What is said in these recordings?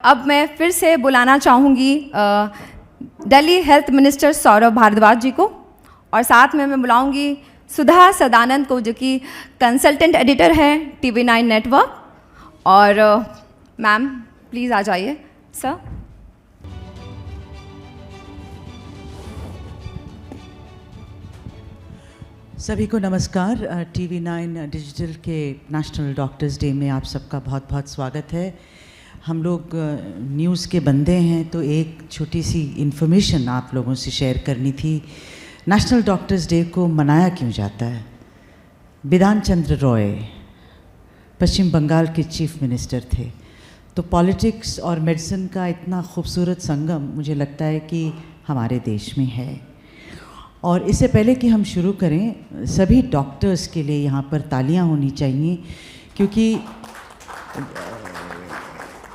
अब मैं फिर से बुलाना चाहूँगी दिल्ली हेल्थ मिनिस्टर सौरभ भारद्वाज जी को, और साथ में मैं बुलाऊंगी सुधा सदानंद को जो कि कंसल्टेंट एडिटर हैं TV9 नेटवर्क। और मैम प्लीज़ आ जाइए सर। सभी को नमस्कार। TV9 डिजिटल के नेशनल डॉक्टर्स डे में आप सबका बहुत बहुत स्वागत है। हम लोग न्यूज़ के बंदे हैं तो एक छोटी सी इन्फॉर्मेशन आप लोगों से शेयर करनी थी। नेशनल डॉक्टर्स डे को मनाया क्यों जाता है? बिधान चंद्र रॉय पश्चिम बंगाल के चीफ मिनिस्टर थे, तो पॉलिटिक्स और मेडिसिन का इतना खूबसूरत संगम मुझे लगता है कि हमारे देश में है। और इससे पहले कि हम शुरू करें, सभी डॉक्टर्स के लिए यहाँ पर तालियां होनी चाहिए, क्योंकि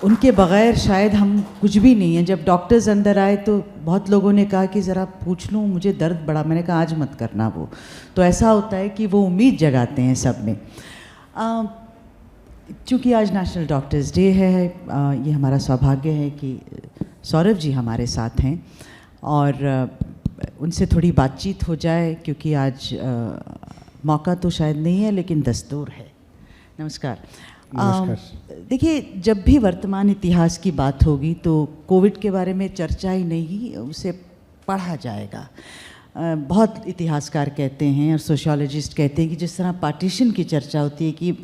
उनके बग़ैर शायद हम कुछ भी नहीं हैं। जब डॉक्टर्स अंदर आए तो बहुत लोगों ने कहा कि ज़रा पूछ लूँ, मुझे दर्द बड़ा। मैंने कहा आज मत करना वो। तो ऐसा होता है कि वो उम्मीद जगाते हैं सब में। चूँकि आज नेशनल डॉक्टर्स डे है, ये हमारा सौभाग्य है कि सौरभ जी हमारे साथ हैं और उनसे थोड़ी बातचीत हो जाए, क्योंकि आज मौका तो शायद नहीं है लेकिन दस्तूर है। नमस्कार। देखिए, जब भी वर्तमान इतिहास की बात होगी तो कोविड के बारे में चर्चा ही नहीं, उसे पढ़ा जाएगा। बहुत इतिहासकार कहते हैं और सोशियोलॉजिस्ट कहते हैं कि जिस तरह पार्टीशन की चर्चा होती है कि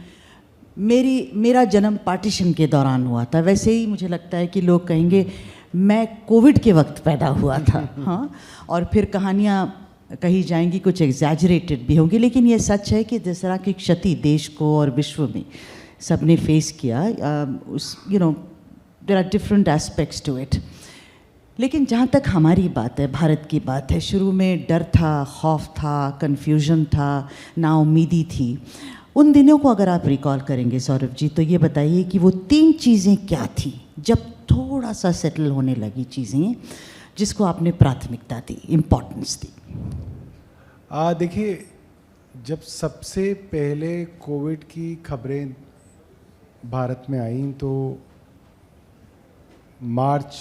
मेरा जन्म पार्टीशन के दौरान हुआ था, वैसे ही मुझे लगता है कि लोग कहेंगे मैं कोविड के वक्त पैदा हुआ था। हाँ, और फिर कहानियाँ कही जाएंगी, कुछ एग्जैजरेटेड भी होंगी, लेकिन ये सच है कि जिस तरह की क्षति देश को और विश्व में सब ने फेस किया, there are different aspects to it. लेकिन जहाँ तक हमारी बात है, भारत की बात है, शुरू में डर था, खौफ था, कन्फ्यूजन था, नाउम्मीदी थी। उन दिनों को अगर आप रिकॉल करेंगे सौरभ जी, तो ये बताइए कि वो 3 चीज़ें क्या थी जब थोड़ा सा सेटल होने लगी चीज़ें, जिसको आपने प्राथमिकता दी, इम्पोर्टेंस दी? देखिए, जब सबसे पहले कोविड की खबरें भारत में आई तो मार्च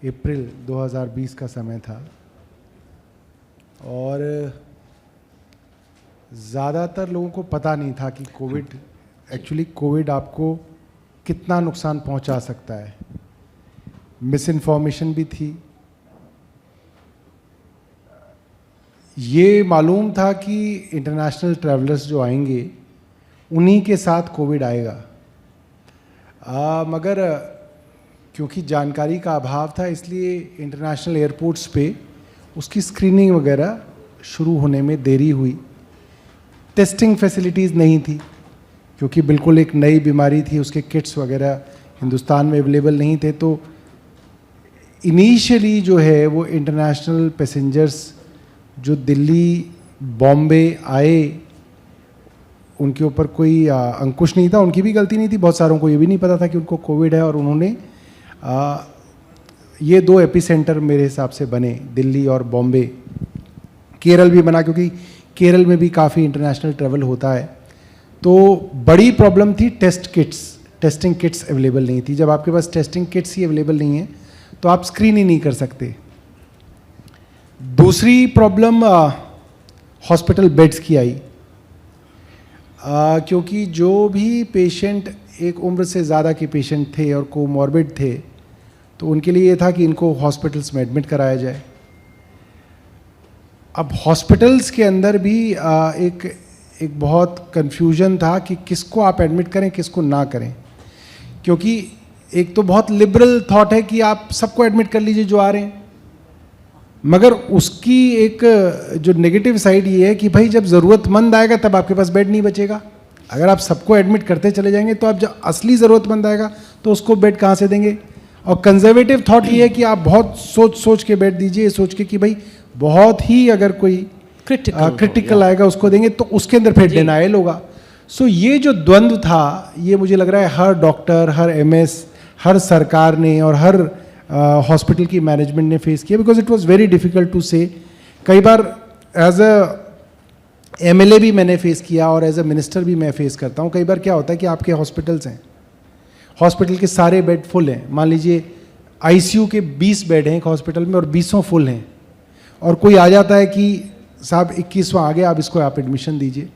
अप्रैल 2020 का समय था, और ज़्यादातर लोगों को पता नहीं था कि कोविड आपको कितना नुकसान पहुंचा सकता है। मिस इन्फॉर्मेशन भी थी। ये मालूम था कि इंटरनेशनल ट्रैवलर्स जो आएंगे उन्हीं के साथ कोविड आएगा, मगर क्योंकि जानकारी का अभाव था, इसलिए इंटरनेशनल एयरपोर्ट्स पे उसकी स्क्रीनिंग वगैरह शुरू होने में देरी हुई। टेस्टिंग फैसिलिटीज़ नहीं थी, क्योंकि बिल्कुल एक नई बीमारी थी, उसके किट्स वगैरह हिंदुस्तान में अवेलेबल नहीं थे। तो इनिशियली जो है वो इंटरनेशनल पैसेंजर्स जो दिल्ली बॉम्बे आए, उनके ऊपर कोई अंकुश नहीं था। उनकी भी गलती नहीं थी, बहुत सारों को ये भी नहीं पता था कि उनको कोविड है, और उन्होंने ये 2 एपिसेंटर मेरे हिसाब से बने, दिल्ली और बॉम्बे। केरल भी बना, क्योंकि केरल में भी काफ़ी इंटरनेशनल ट्रैवल होता है। तो बड़ी प्रॉब्लम थी टेस्टिंग किट्स अवेलेबल नहीं थी। जब आपके पास टेस्टिंग किट्स ही अवेलेबल नहीं है तो आप स्क्रीन ही नहीं कर सकते। दूसरी प्रॉब्लम हॉस्पिटल बेड्स की आई, क्योंकि जो भी पेशेंट एक उम्र से ज़्यादा के पेशेंट थे और कोमॉर्बिड थे, तो उनके लिए ये था कि इनको हॉस्पिटल्स में एडमिट कराया जाए। अब हॉस्पिटल्स के अंदर भी एक बहुत कन्फ्यूजन था कि किसको आप एडमिट करें, किसको ना करें, क्योंकि एक तो बहुत लिबरल थॉट है कि आप सबको एडमिट कर लीजिए जो आ रहे हैं, मगर उसकी एक जो नेगेटिव साइड ये है कि भाई जब ज़रूरतमंद आएगा तब आपके पास बेड नहीं बचेगा। अगर आप सबको एडमिट करते चले जाएंगे तो आप जब असली ज़रूरतमंद आएगा तो उसको बेड कहाँ से देंगे। और कंजर्वेटिव थॉट ये है कि आप बहुत सोच के बेड दीजिए, सोच के कि भाई बहुत ही अगर कोई क्रिटिकल आएगा उसको देंगे, तो उसके अंदर फिर डिनायल होगा। सो ये जो द्वंद्व था, ये मुझे लग रहा है हर डॉक्टर, हर MS, हर सरकार ने और हर हॉस्पिटल की मैनेजमेंट ने फेस किया, because it was very difficult to say. कई बार एज अ MLA भी मैंने फेस किया और एज अ मिनिस्टर भी मैं फेस करता हूँ। कई बार क्या होता है कि आपके हॉस्पिटल्स हैं, हॉस्पिटल के सारे बेड फुल हैं, मान लीजिए आईसीयू के 20 बेड हैं एक हॉस्पिटल में और 20 फुल हैं, और कोई आ जाता है कि साहब 21वां आ गया, आप इसको आप एडमिशन दीजिए।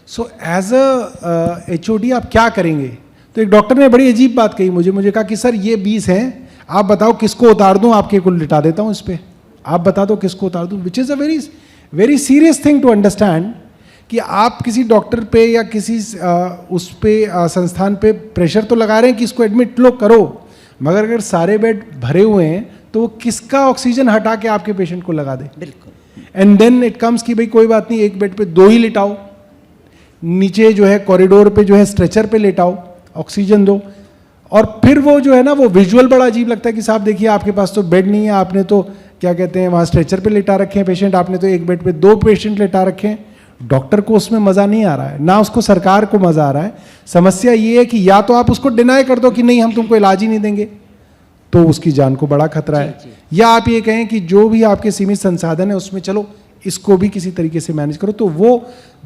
सो एज अ HOD आप क्या करेंगे? तो एक डॉक्टर ने बड़ी अजीब बात कही मुझे कहा कि सर ये 20 हैं, आप बताओ किसको उतार दूं, आपके को लिटा देता हूं इस पर, आप बता दो किसको उतार दूं। Which is a very very serious thing to understand कि आप किसी डॉक्टर पे या किसी उस पे संस्थान पे प्रेशर तो लगा रहे हैं कि इसको एडमिट लो करो, मगर अगर सारे बेड भरे हुए हैं तो वो किसका ऑक्सीजन हटा के आपके पेशेंट को लगा दे? बिल्कुल। एंड देन इट कम्स कि भाई कोई बात नहीं, एक बेड पे 2 ही लिटाओ, नीचे जो है कॉरिडोर पे जो है स्ट्रेचर पे लेटाओ, ऑक्सीजन दो। और फिर वो जो है ना, वो विजुअल बड़ा अजीब लगता है कि साहब देखिए आपके पास तो बेड नहीं है, आपने तो क्या कहते हैं वहाँ स्ट्रेचर पे लेटा रखे हैं पेशेंट, आपने तो एक बेड पे 2 पेशेंट लेटा रखे हैं। डॉक्टर को उसमें मज़ा नहीं आ रहा है, ना उसको सरकार को मज़ा आ रहा है। समस्या ये है कि या तो आप उसको डिनाई कर दो कि नहीं हम तुमको इलाज ही नहीं देंगे, तो उसकी जान को बड़ा खतरा है, या आप ये कहें कि जो भी आपके सीमित संसाधन है उसमें चलो इसको भी किसी तरीके से मैनेज करो। तो वो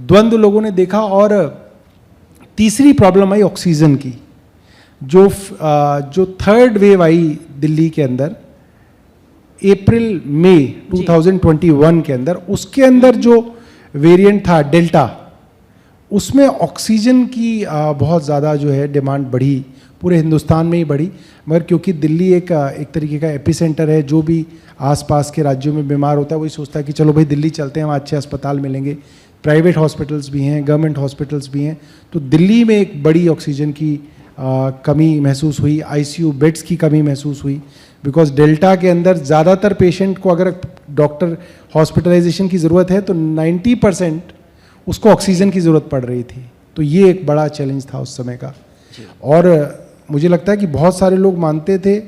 द्वंद्व लोगों ने देखा। और तीसरी प्रॉब्लम आई ऑक्सीजन की, जो थर्ड वेव आई दिल्ली के अंदर अप्रैल मई 2021 के अंदर, उसके अंदर जो वेरिएंट था डेल्टा, उसमें ऑक्सीजन की बहुत ज़्यादा जो है डिमांड बढ़ी, पूरे हिंदुस्तान में ही बढ़ी। मगर क्योंकि दिल्ली एक तरीके का एपिसेंटर है, जो भी आसपास के राज्यों में बीमार होता है वही सोचता है कि चलो भाई दिल्ली चलते हैं, वहाँ अच्छे अस्पताल मिलेंगे, प्राइवेट हॉस्पिटल्स भी हैं, गवर्नमेंट हॉस्पिटल्स भी हैं। तो दिल्ली में एक बड़ी ऑक्सीजन की कमी महसूस हुई, आईसीयू बेड्स की कमी महसूस हुई, बिकॉज डेल्टा के अंदर ज़्यादातर पेशेंट को अगर डॉक्टर हॉस्पिटलाइजेशन की ज़रूरत है तो 90% उसको ऑक्सीजन की ज़रूरत पड़ रही थी। तो ये एक बड़ा चैलेंज था उस समय का। और मुझे लगता है कि बहुत सारे लोग मानते थे,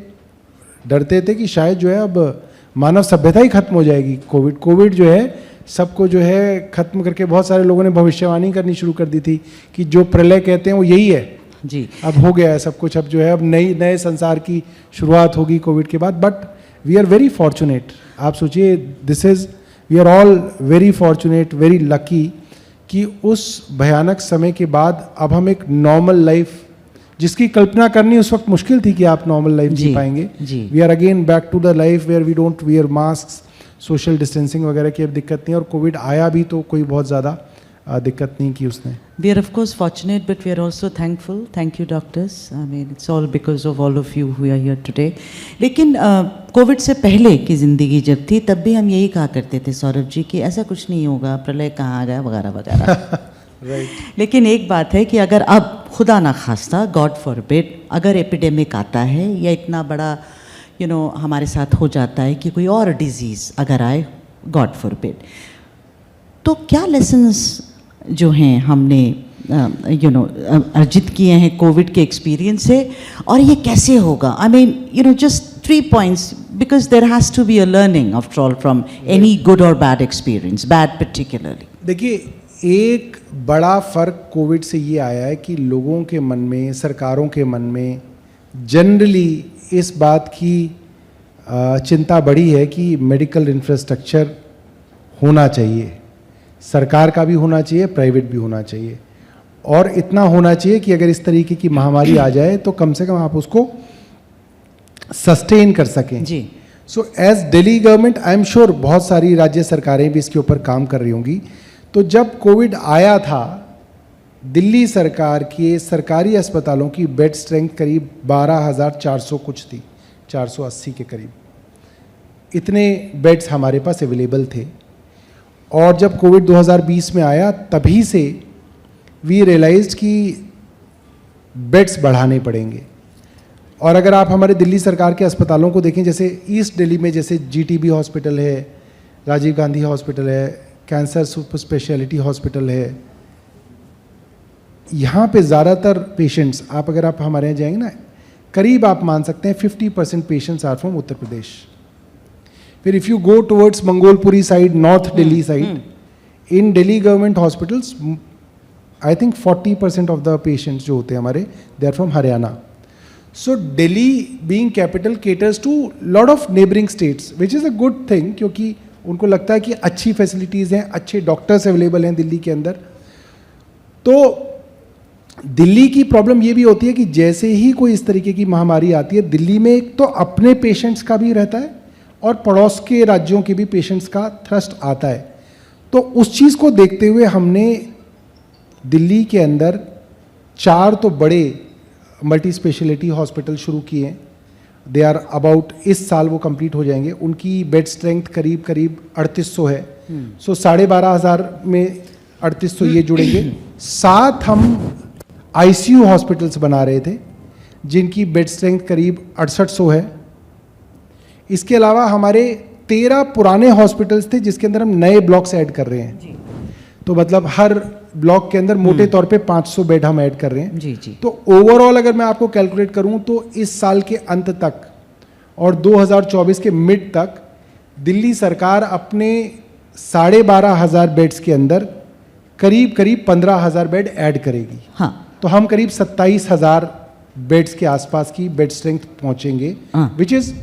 डरते थे कि शायद जो है अब मानव सभ्यता ही खत्म हो जाएगी। कोविड जो है सबको जो है खत्म करके, बहुत सारे लोगों ने भविष्यवाणी करनी शुरू कर दी थी कि जो प्रलय कहते हैं वो यही है जी, अब हो गया है सब कुछ, अब जो है अब नए संसार की शुरुआत होगी कोविड के बाद। But we are very fortunate, आप सोचिए, we are all very fortunate, very lucky कि उस भयानक समय के बाद अब हम एक नॉर्मल लाइफ, जिसकी कल्पना करनी उस वक्त मुश्किल थी कि आप नॉर्मल लाइफ जी पाएंगे, we are again back to the life where we don't wear mask, social distancing वगैरह की अब दिक्कत नहीं। और कोविड आया भी तो कोई बहुत ज़्यादा दिक्कत नहीं की उसने। We are of course fortunate, but we are also thankful. Thank you doctors. I mean it's all because of all of you who are here today. लेकिन कोविड से पहले की ज़िंदगी जब थी तब भी हम यही कहा करते थे सौरभ जी कि ऐसा कुछ नहीं होगा, प्रलय कहाँ आ गया वगैरह वगैरह। Right. लेकिन एक बात है कि अगर अब खुदा ना खास्ता, गॉड फॉरबिड, अगर एपिडेमिक आता है या इतना बड़ा हमारे साथ हो जाता है कि कोई और डिजीज़ अगर आए, गॉड फॉरबिड, तो क्या लेसन्स जो हैं हमने अर्जित किए हैं कोविड के एक्सपीरियंस से, और ये कैसे होगा? I mean just 3 points, because there has to be a learning after all from any good or bad experience, bad particularly. देखिए, एक बड़ा फ़र्क कोविड से ये आया है कि लोगों के मन में, सरकारों के मन में जनरली इस बात की चिंता बढ़ी है कि मेडिकल इंफ्रास्ट्रक्चर होना चाहिए, सरकार का भी होना चाहिए, प्राइवेट भी होना चाहिए, और इतना होना चाहिए कि अगर इस तरीके की महामारी आ जाए तो कम से कम आप उसको सस्टेन कर सकें जी। So as Delhi government, I am sure बहुत सारी राज्य सरकारें भी इसके ऊपर काम कर रही होंगी। तो जब कोविड आया था, दिल्ली सरकार के सरकारी अस्पतालों की बेड स्ट्रेंथ करीब 12,400 कुछ थी, 480 के करीब इतने बेड्स हमारे पास अवेलेबल थे। और जब कोविड 2020 में आया तभी से वी रियलाइज्ड कि बेड्स बढ़ाने पड़ेंगे। और अगर आप हमारे दिल्ली सरकार के अस्पतालों को देखें, जैसे ईस्ट दिल्ली में जैसे GTB हॉस्पिटल है, राजीव गांधी हॉस्पिटल है, कैंसर सुपर स्पेशलिटी हॉस्पिटल है, यहाँ पे ज़्यादातर पेशेंट्स, अगर आप हमारे यहाँ जाएंगे ना, करीब आप मान सकते हैं 50% patients are from Uttar Pradesh. फिर if you go towards Mangolpuri side, north Delhi side, in Delhi government hospitals I think 40% of the patients जो होते हैं हमारे, they are from Haryana. So Delhi being capital caters to lot of neighbouring states, which is a good thing, क्योंकि उनको लगता है कि अच्छी फैसिलिटीज़ हैं, अच्छे डॉक्टर्स अवेलेबल हैं दिल्ली के अंदर। तो दिल्ली की प्रॉब्लम ये भी होती है कि जैसे ही कोई इस तरीके की महामारी आती है, दिल्ली में एक तो अपने पेशेंट्स का भी रहता है और पड़ोस के राज्यों के भी पेशेंट्स का थ्रस्ट आता है। तो उस चीज़ को देखते हुए हमने दिल्ली के अंदर 4 तो बड़े मल्टी स्पेशलिटी हॉस्पिटल शुरू किए हैं। दे आर अबाउट, इस साल वो कंप्लीट हो जाएंगे। उनकी बेड स्ट्रेंथ करीब 3800 है। सो 12,500 में 3800 ये जुड़ेंगे। साथ हम आईसीयू हॉस्पिटल्स बना रहे थे जिनकी बेड स्ट्रेंथ करीब 6800 है। इसके अलावा हमारे 13 पुराने हॉस्पिटल्स थे जिसके अंदर हम नए ब्लॉक्स ऐड कर रहे हैं। तो मतलब हर ब्लॉक के अंदर मोटे तौर पे 500 बेड हम ऐड कर रहे हैं। जी जी। तो ओवरऑल अगर मैं आपको कैलकुलेट करूं तो इस साल के अंत तक और 2024 के मिड तक दिल्ली सरकार अपने 12,500 बेड्स के अंदर करीब 15,000 बेड ऐड करेगी। हाँ। तो हम करीब 27,000 बेड्स के आसपास की बेड स्ट्रेंथ पहुंचेंगे, विच इज़,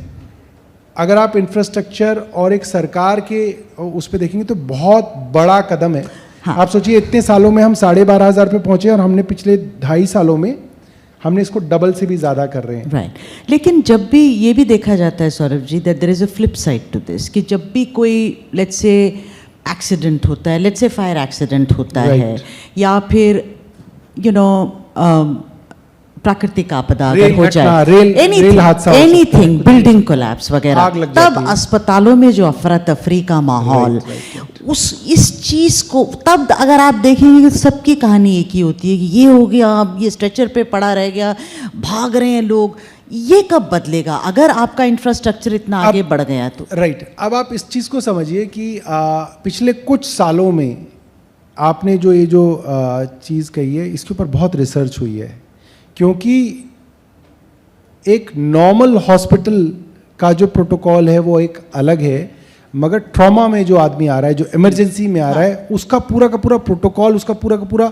अगर आप इंफ्रास्ट्रक्चर और एक सरकार के उस पर देखेंगे तो बहुत बड़ा कदम है। हाँ। आप सोचिए इतने सालों में हम 12,500 पे पहुंचे और हमने पिछले 2.5 सालों में हमने इसको डबल से भी ज़्यादा कर रहे हैं। राइट। लेकिन जब भी ये भी देखा जाता है Saurabh ji, that there is a flip side to this, कि जब भी कोई लेट्स से एक्सीडेंट होता है, लेट्स से फायर एक्सीडेंट होता है, या फिर यू नो प्राकृतिक आपदा अगर हो जाए, रेल हादसा, एनीथिंग, बिल्डिंग कोलैप्स आग वगैरह, लग तब जाती है। अस्पतालों में जो अफरा तफरी का माहौल, इस चीज़ को तब अगर आप देखेंगे कि सबकी कहानी एक ही होती है कि ये हो गया, अब ये स्ट्रेचर पे पड़ा रह गया, भाग रहे हैं लोग। ये कब बदलेगा अगर आपका इंफ्रास्ट्रक्चर इतना आगे बढ़ गया तो? राइट। अब आप इस चीज़ को समझिए कि पिछले कुछ सालों में आपने जो ये जो चीज़ कही है, इसके ऊपर बहुत रिसर्च हुई है। क्योंकि एक नॉर्मल हॉस्पिटल का जो प्रोटोकॉल है वो एक अलग है, मगर ट्रॉमा में जो आदमी आ रहा है, जो इमरजेंसी में आ रहा है, उसका पूरा का पूरा प्रोटोकॉल, उसका पूरा का पूरा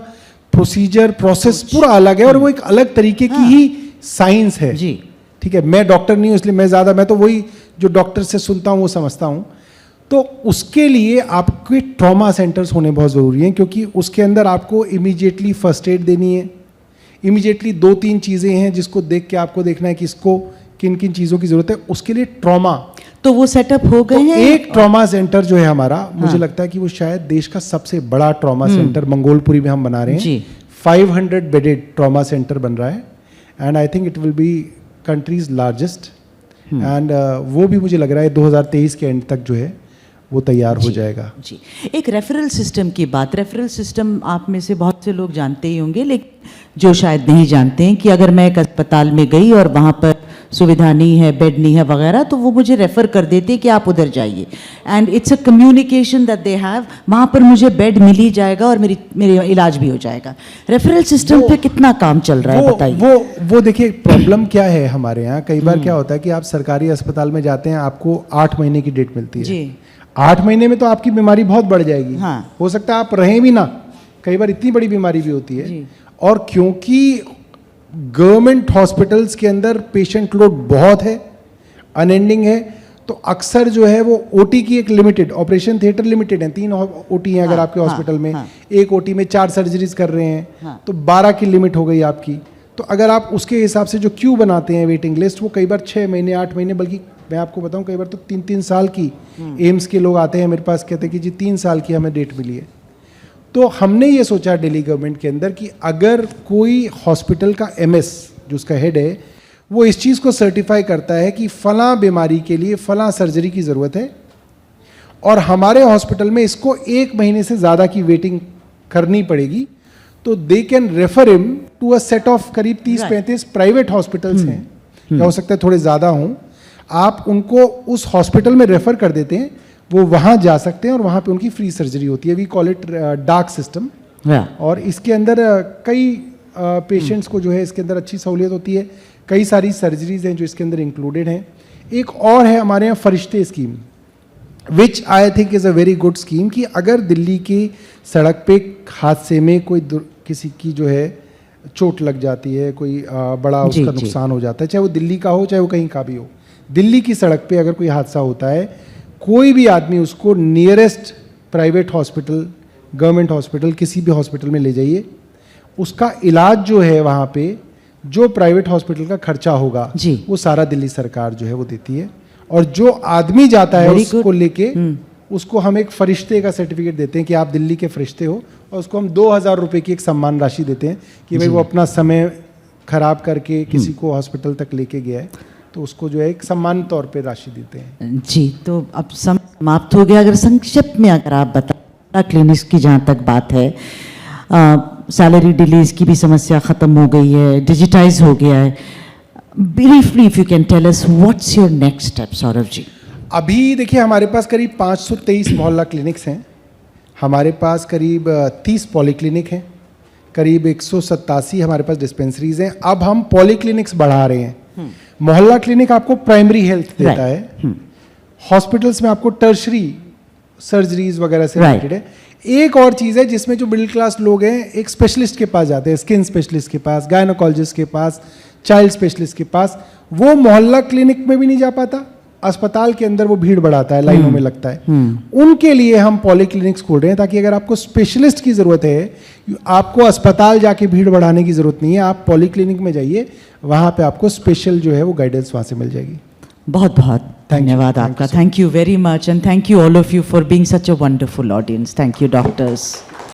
प्रोसीजर, प्रोसेस पूरा अलग है और वो एक अलग तरीके की ही साइंस है। जी। ठीक है, मैं डॉक्टर नहीं हूँ इसलिए मैं तो वही जो डॉक्टर से सुनता हूँ वो समझता हूँ। तो उसके लिए आपके ट्रॉमा सेंटर्स होने बहुत ज़रूरी हैं, क्योंकि उसके अंदर आपको इमीडिएटली फर्स्ट एड देनी है। इमीडिएटली 2-3 चीज़ें हैं जिसको देख के आपको देखना है कि इसको किन किन चीज़ों की ज़रूरत है। उसके लिए ट्रॉमा, तो वो सेटअप हो गए हैं। एक ट्रॉमा सेंटर जो है हमारा, मुझे लगता है कि वो शायद देश का सबसे बड़ा ट्रॉमा सेंटर मंगोलपुरी में हम बना रहे हैं जी। 500 बेडेड ट्रॉमा सेंटर बन रहा है, and I think it will be countries largest, and वो भी मुझे लग रहा है 2023 के एंड तक जो है वो तैयार हो जाएगा। जी। एक रेफरल सिस्टम की बात, रेफरल सिस्टम आप में से बहुत से लोग जानते ही होंगे, लेकिन जो शायद नहीं जानते हैं कि अगर मैं एक अस्पताल में गई और वहाँ पर सुविधा नहीं है, बेड नहीं है वगैरह, तो वो मुझे रेफ़र कर देते हैं कि आप उधर जाइए, and it's a communication that they have, वहाँ पर मुझे बेड मिल ही जाएगा और मेरा इलाज भी हो जाएगा। रेफरल सिस्टम पे कितना काम चल रहा है बताइए। वो देखिए प्रॉब्लम क्या है हमारे यहाँ, कई बार क्या होता है कि आप सरकारी अस्पताल में जाते हैं, आपको 8 महीने की डेट मिलती है जी। 8 महीने में तो आपकी बीमारी बहुत बढ़ जाएगी। हाँ। हो सकता है आप रहें भी ना, कई बार इतनी बड़ी बीमारी भी होती है जी। और क्योंकि गवर्नमेंट हॉस्पिटल्स के अंदर पेशेंट लोड बहुत है, अनएंडिंग है, तो अक्सर जो है वो ओटी की एक लिमिटेड, ऑपरेशन थिएटर लिमिटेड है, 3 ओटी हैं अगर हाँ, आपके हॉस्पिटल में, हाँ। एक ओटी में 4 सर्जरीज कर रहे हैं, हाँ। तो 12 की लिमिट हो गई आपकी। तो अगर आप उसके हिसाब से जो क्यू बनाते हैं वेटिंग लिस्ट, वो कई बार 6 महीने 8 महीने, बल्कि मैं आपको बताऊं कई बार तो 3-3 साल की एम्स के लोग आते हैं मेरे पास, कहते हैं कि जी 3 साल की हमें डेट मिली है। तो हमने ये सोचा दिल्ली गवर्नमेंट के अंदर कि अगर कोई हॉस्पिटल का एमएस जो उसका हेड है वो इस चीज़ को सर्टिफाई करता है कि फलां बीमारी के लिए फलां सर्जरी की ज़रूरत है और हमारे हॉस्पिटल में इसको 1 महीने से ज़्यादा की वेटिंग करनी पड़ेगी, तो they can refer him to a set of करीब 30-35 प्राइवेट हॉस्पिटल्स हैं, या हो सकता है थोड़े ज़्यादा हों, आप उनको उस हॉस्पिटल में रेफ़र कर देते हैं, वो वहाँ जा सकते हैं और वहाँ पे उनकी फ्री सर्जरी होती है। We call it dark system. और इसके अंदर कई पेशेंट्स को जो है इसके अंदर अच्छी सहूलियत होती है, कई सारी सर्जरीज हैं जो इसके अंदर इंक्लूडेड हैं। एक और है हमारे यहाँ फरिश्ते scheme, which I think is a very good scheme, कि अगर दिल्ली की सड़क पे हादसे में कोई किसी की जो है चोट लग जाती है, कोई बड़ा उसका नुकसान हो जाता है, चाहे वो दिल्ली का हो चाहे वो कहीं का भी हो, दिल्ली की सड़क पे अगर कोई हादसा होता है, कोई भी आदमी उसको nearest private hospital, government hospital, किसी भी हॉस्पिटल में ले जाइए, उसका इलाज जो है वहाँ पे जो प्राइवेट हॉस्पिटल का खर्चा होगा जी। वो सारा दिल्ली सरकार जो है वो देती है। और जो आदमी जाता है Very उसको लेके उसको हम एक फरिश्ते का सर्टिफिकेट देते हैं कि आप दिल्ली के फरिश्ते हो, और उसको हम 2000 रुपये की एक सम्मान राशि देते हैं कि भाई वो अपना समय खराब करके किसी को हॉस्पिटल तक लेके गया है, तो उसको जो है एक सम्मान तौर पे राशि देते हैं। जी, तो अब समाप्त हो गया। अगर संक्षिप्त में अगर आप बता, क्लिनिक्स की जहाँ तक बात है, सैलरी डिलेज की भी समस्या ख़त्म हो गई है, डिजिटाइज हो गया है। Briefly if you can tell us what's your next step, Saurabh ji. अभी देखिए हमारे पास करीब 523 मोहल्ला क्लिनिक्स हैं, हमारे पास करीब 30 पॉलीक्लिनिक हैं, करीब 187 हमारे पास डिस्पेंसरीज हैं। अब हम पॉलीक्लिनिक्स बढ़ा रहे हैं। मोहल्ला क्लिनिक आपको प्राइमरी हेल्थ देता है, हॉस्पिटल्स में आपको टर्शरी सर्जरीज वगैरह से रिलेटेड है। एक और चीज़ है जिसमें जो मिडिल क्लास लोग हैं एक स्पेशलिस्ट के पास जाते हैं, स्किन स्पेशलिस्ट के पास, गायनोकोलॉजिस्ट के पास, चाइल्ड स्पेशलिस्ट के पास, वो मोहल्ला क्लिनिक में भी नहीं जा पाता, अस्पताल के अंदर वो भीड़ बढ़ाता है, लाइनों में लगता है। उनके लिए हम पॉलीक्लिनिक्स खोल रहे हैं ताकि अगर आपको स्पेशलिस्ट की ज़रूरत है, आपको अस्पताल जाके भीड़ बढ़ाने की ज़रूरत नहीं है, आप पॉलीक्लिनिक में जाइए, वहाँ पे आपको स्पेशल जो है वो गाइडेंस वहाँ से मिल जाएगी। बहुत बहुत धन्यवाद आपका। Thank you very much and thank you all of you for being such a wonderful audience. Thank you doctors.